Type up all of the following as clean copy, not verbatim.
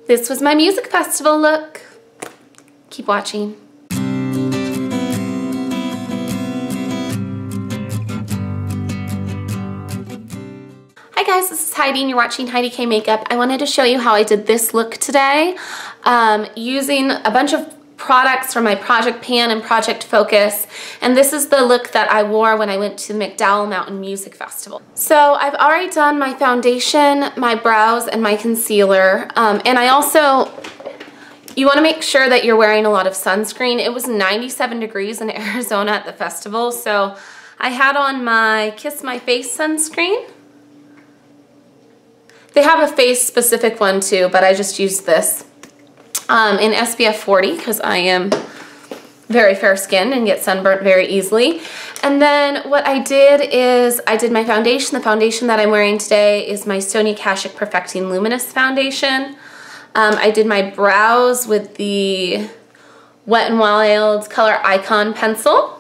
This was my music festival look. Keep watching. Hi guys, this is Heidi and you're watching HeidiKMakeup. I wanted to show you how I did this look today using a bunch of products from my Project Pan and Project Focus, and this is the look that I wore when I went to the McDowell Mountain Music Festival. So I've already done my foundation, my brows, and my concealer, and I also, you want to make sure that you're wearing a lot of sunscreen. It was 97 degrees in Arizona at the festival, so I had on my Kiss My Face sunscreen. They have a face specific one too, but I just used this in SPF 40 because I am very fair skinned and get sunburnt very easily. And then what I did is I did my foundation. The foundation that I'm wearing today is my Sonia Kashuk Perfecting Luminous foundation. I did my brows with the Wet n Wild Color Icon pencil.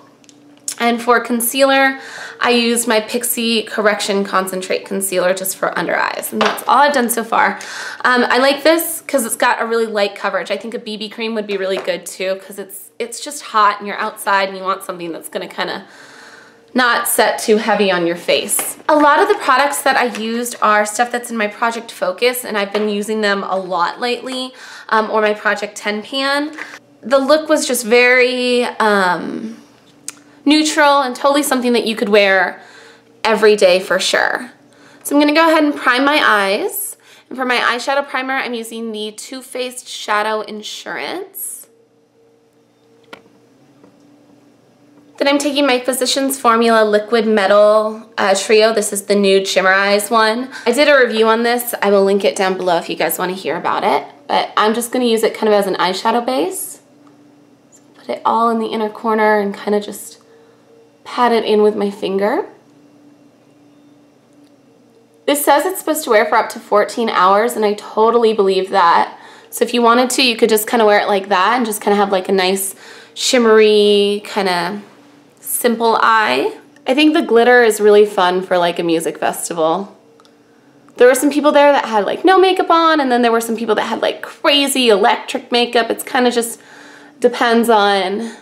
And for concealer, I used my Pixi Correction Concentrate Concealer just for under eyes. And that's all I've done so far. I like this because it's got a really light coverage. I think a BB cream would be really good too because it's just hot and you're outside and you want something that's going to kind of not set too heavy on your face. A lot of the products that I used are stuff that's in my Project Focus, and I've been using them a lot lately, or my Project 10 pan. The look was just very neutral and totally something that you could wear every day for sure. So I'm going to go ahead and prime my eyes. And for my eyeshadow primer, I'm using the Too Faced Shadow Insurance. Then I'm taking my Physicians Formula Liquid Metal Trio. This is the Nude Shimmer Eyes one. I did a review on this. I will link it down below if you guys want to hear about it. But I'm just going to use it kind of as an eyeshadow base. So put it all in the inner corner and kind of just pat it in with my finger. This says it's supposed to wear for up to 14 hours, and I totally believe that. So if you wanted to, you could just kind of wear it like that and just kind of have like a nice shimmery kind of simple eye. I think the glitter is really fun for like a music festival. There were some people there that had like no makeup on, and then there were some people that had like crazy electric makeup. It's kind of just depends on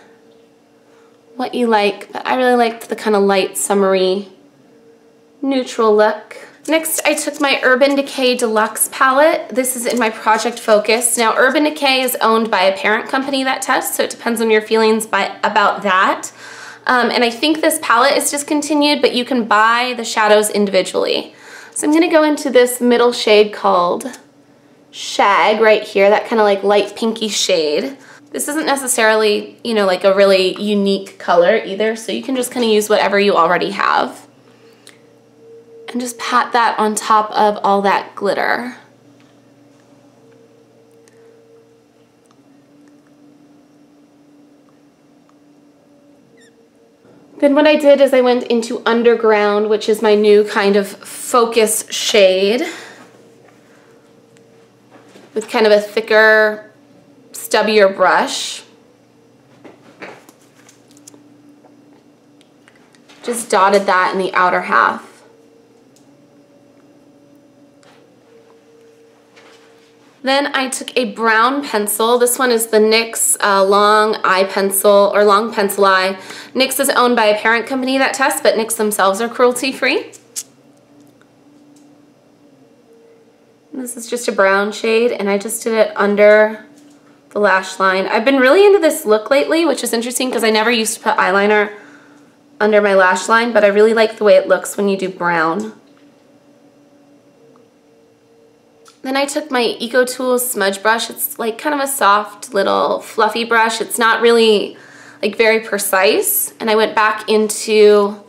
what you like, but I really liked the kind of light, summery, neutral look. Next, I took my Urban Decay Deluxe palette. This is in my Project Focus. Now, Urban Decay is owned by a parent company that tests, so it depends on your feelings about that. And I think this palette is discontinued, but you can buy the shadows individually. So I'm gonna go into this middle shade called Shag right here, that kind of like light pinky shade. This isn't necessarily, you know, like a really unique color either, so you can just kind of use whatever you already have. And just pat that on top of all that glitter. Then what I did is I went into Underground, which is my new kind of focus shade, with kind of a thicker, stubbier brush. Just dotted that in the outer half. Then I took a brown pencil. This one is the NYX long eye pencil, or long pencil eye. NYX is owned by a parent company that tests, but NYX themselves are cruelty-free. This is just a brown shade, and I just did it under the lash line. I've been really into this look lately, which is interesting because I never used to put eyeliner under my lash line, but I really like the way it looks when you do brown. Then I took my Eco Tools smudge brush. It's like kind of a soft little fluffy brush. It's not really like very precise. And I went back into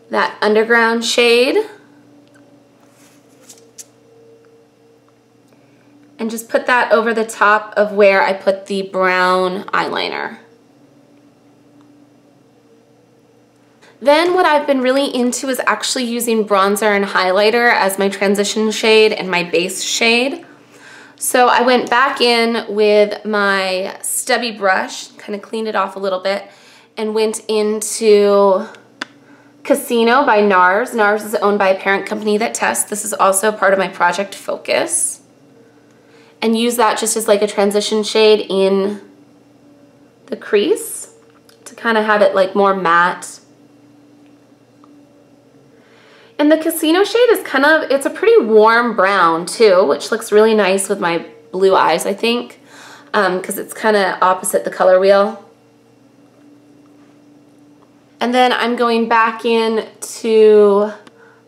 that Underground shade and just put that over the top of where I put the brown eyeliner. Then what I've been really into is actually using bronzer and highlighter as my transition shade and my base shade. So I went back in with my stubby brush, kind of cleaned it off a little bit, and went into Casino by Nars. Nars is owned by a parent company that tests. This is also part of my Project Focus. and use that just as like a transition shade in the crease to kind of have it like more matte. And the Casino shade is kind of, it's a pretty warm brown too, which looks really nice with my blue eyes, I think, because it's kind of opposite the color wheel. And then I'm going back in to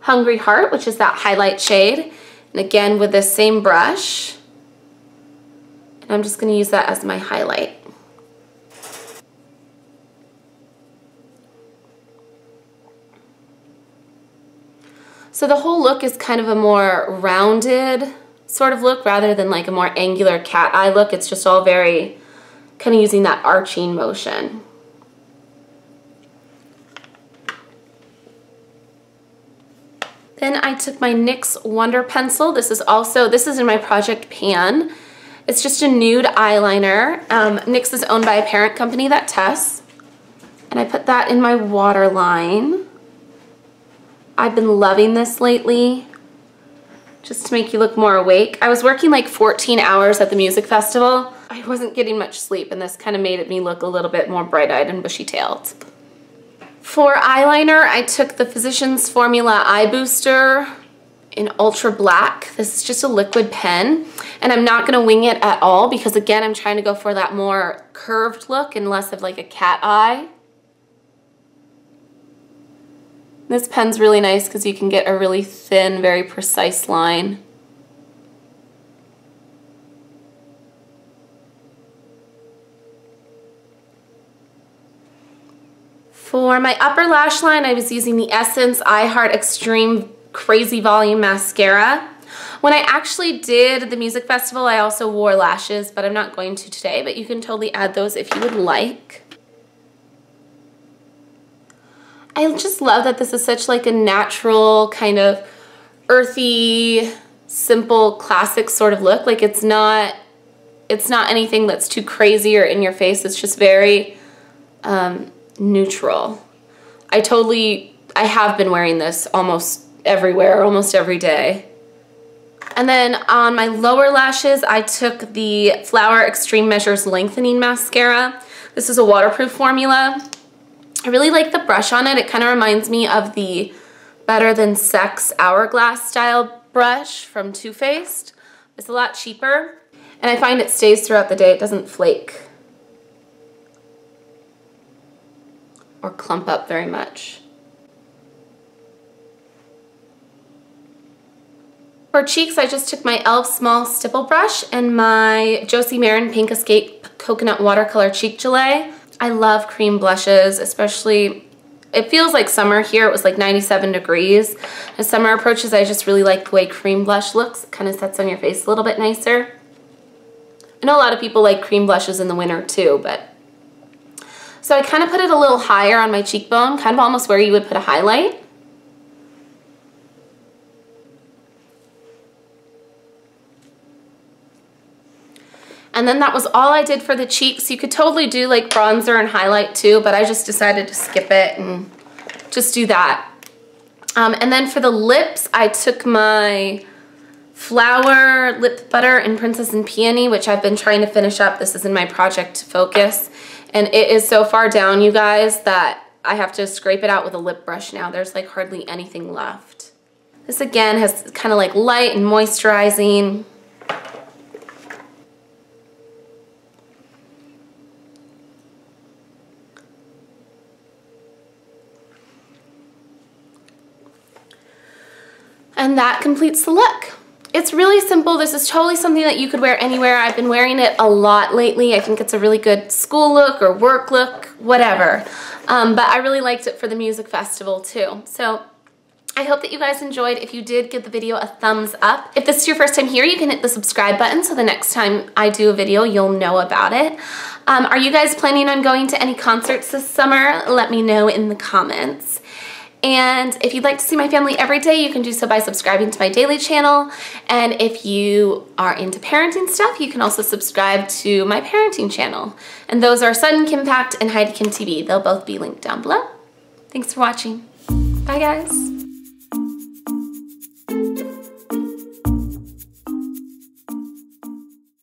Hungry Heart, which is that highlight shade. And again, with this same brush. And I'm just gonna use that as my highlight. So the whole look is kind of a more rounded sort of look rather than like a more angular cat eye look. It's just all very kind of using that arching motion. Then I took my NYX Wonder Pencil. This is in my Project Pan. It's just a nude eyeliner. NYX is owned by a parent company, that Tess. And I put that in my waterline. I've been loving this lately, just to make you look more awake. I was working like 14 hours at the music festival. I wasn't getting much sleep, and this kind of made me look a little bit more bright-eyed and bushy-tailed. For eyeliner, I took the Physicians Formula Eye Booster in Ultra Black. This is just a liquid pen, and I'm not gonna wing it at all because again, I'm trying to go for that more curved look and less of like a cat eye. This pen's really nice because you can get a really thin, very precise line. For my upper lash line, I was using the Essence I Heart Extreme Crazy Volume Mascara. When I actually did the music festival, I also wore lashes, but I'm not going to today, but you can totally add those if you would like. I just love that this is such like a natural, kind of earthy, simple, classic sort of look. Like it's not anything that's too crazy or in your face. It's just very neutral. I have been wearing this almost everywhere, almost every day. And then on my lower lashes, I took the Flower Extreme Measures Lengthening Mascara. This is a waterproof formula. I really like the brush on it. It kind of reminds me of the Better Than Sex Hourglass style brush from Too Faced. It's a lot cheaper, and I find it stays throughout the day. It doesn't flake or clump up very much. For cheeks, I just took my e.l.f. Small Stipple Brush and my Josie Maran Pink Escape Coconut Watercolor Cheek Gelée. I love cream blushes, especially, it feels like summer here. It was like 97 degrees. As summer approaches, I just really like the way cream blush looks. It kind of sets on your face a little bit nicer. I know a lot of people like cream blushes in the winter too, but. So I kind of put it a little higher on my cheekbone, kind of almost where you would put a highlight. And then that was all I did for the cheeks. You could totally do like bronzer and highlight too, but I just decided to skip it and just do that. And then for the lips, I took my Flower Lip Butter in Princess and Peony, which I've been trying to finish up. This is in my Project Focus. And it is so far down, you guys, that I have to scrape it out with a lip brush now. There's like hardly anything left. This again has kind of like light and moisturizing. And that completes the look. It's really simple. This is totally something that you could wear anywhere. I've been wearing it a lot lately. I think it's a really good school look or work look, whatever. But I really liked it for the music festival too. So I hope that you guys enjoyed. If you did, give the video a thumbs up. If this is your first time here, you can hit the subscribe button so the next time I do a video, you'll know about it. Are you guys planning on going to any concerts this summer? Let me know in the comments. And if you'd like to see my family every day, you can do so by subscribing to my daily channel. And if you are into parenting stuff, you can also subscribe to my parenting channel. And those are Sudden Kimpact and HeidiKMTV. They'll both be linked down below. Thanks for watching. Bye, guys.